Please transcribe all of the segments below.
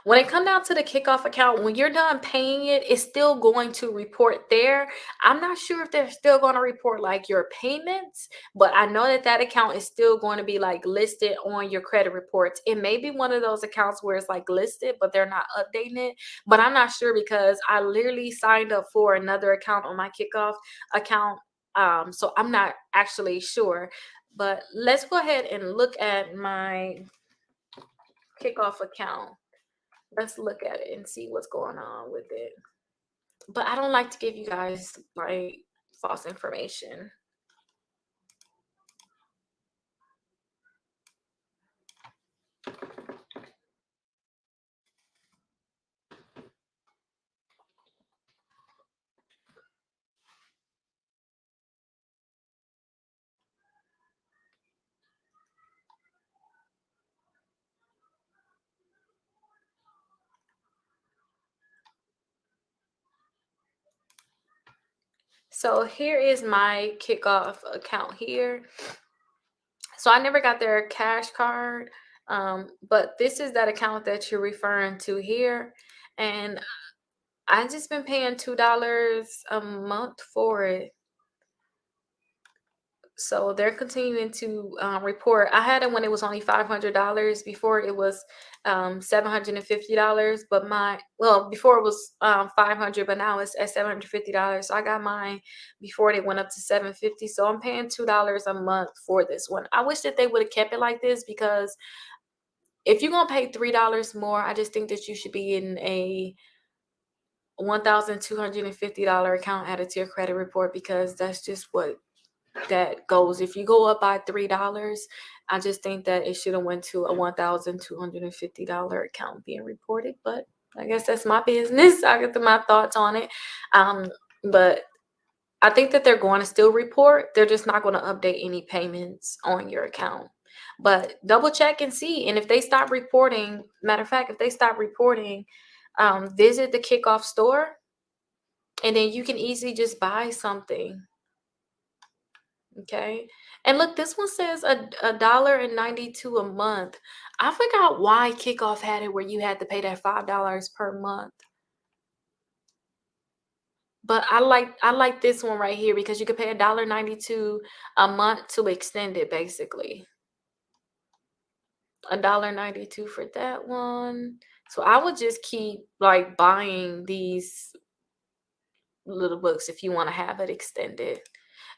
When it comes down to the Kickoff account, when you're done paying it, it's still going to report there. I'm not sure if they're still going to report like your payments, but I know that that account is still going to be like listed on your credit reports. It may be one of those accounts where it's like listed, but they're not updating it. But I'm not sure because I literally signed up for another account on my Kickoff account. So I'm not actually sure. But let's go ahead and look at my Kickoff account. Let's look at it and see what's going on with it. But I don't like to give you guys like false information. So here is my Kickoff account here. So I never got their cash card, but this is that account that you're referring to here. And I just been paying $2 a month for it. So they're continuing to report. I had it when it was only $500. Before it was $750. But before it was 500, but now it's at $750. So I got mine before they went up to 750. So I'm paying $2 a month for this one. I wish that they would have kept it like this, because if you're gonna pay $3 more, I just think that you should be in a $1,250 account added to your credit report, because that's just what that goes. If you go up by $3, I just think that it should have went to a $1,250 account being reported. But I guess that's my business. I get my thoughts on it. But I think that they're going to still report. They're just not going to update any payments on your account. But double check and see. And if they stop reporting, matter of fact, if they stop reporting, visit the Kickoff store, and then you can easily just buy something. Okay. And look, this one says $1.92 a month. I forgot why Kickoff had it where you had to pay that $5 per month. But I like this one right here because you could pay $1.92 a month to extend it, basically. $1.92 for that one. So I would just keep like buying these little books if you want to have it extended.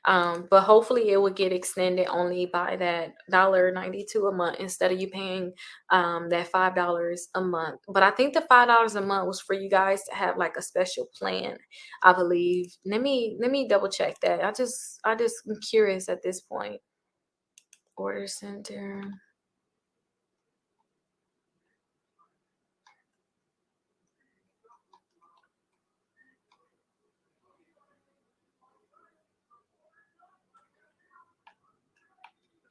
But hopefully it would get extended only by that $1.92 a month instead of you paying that $5 a month. But I think the $5 a month was for you guys to have like a special plan, I believe. Let me double check that. I just am curious at this point. Order center.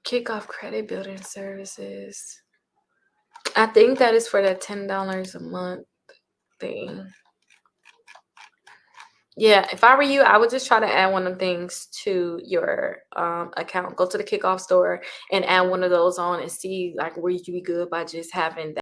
Kickoff credit building services. I think that is for that $10 a month thing. Yeah, if I were you, I would just try to add one of the things to your account. Go to the Kickoff store and add one of those on and see like where you be good by just having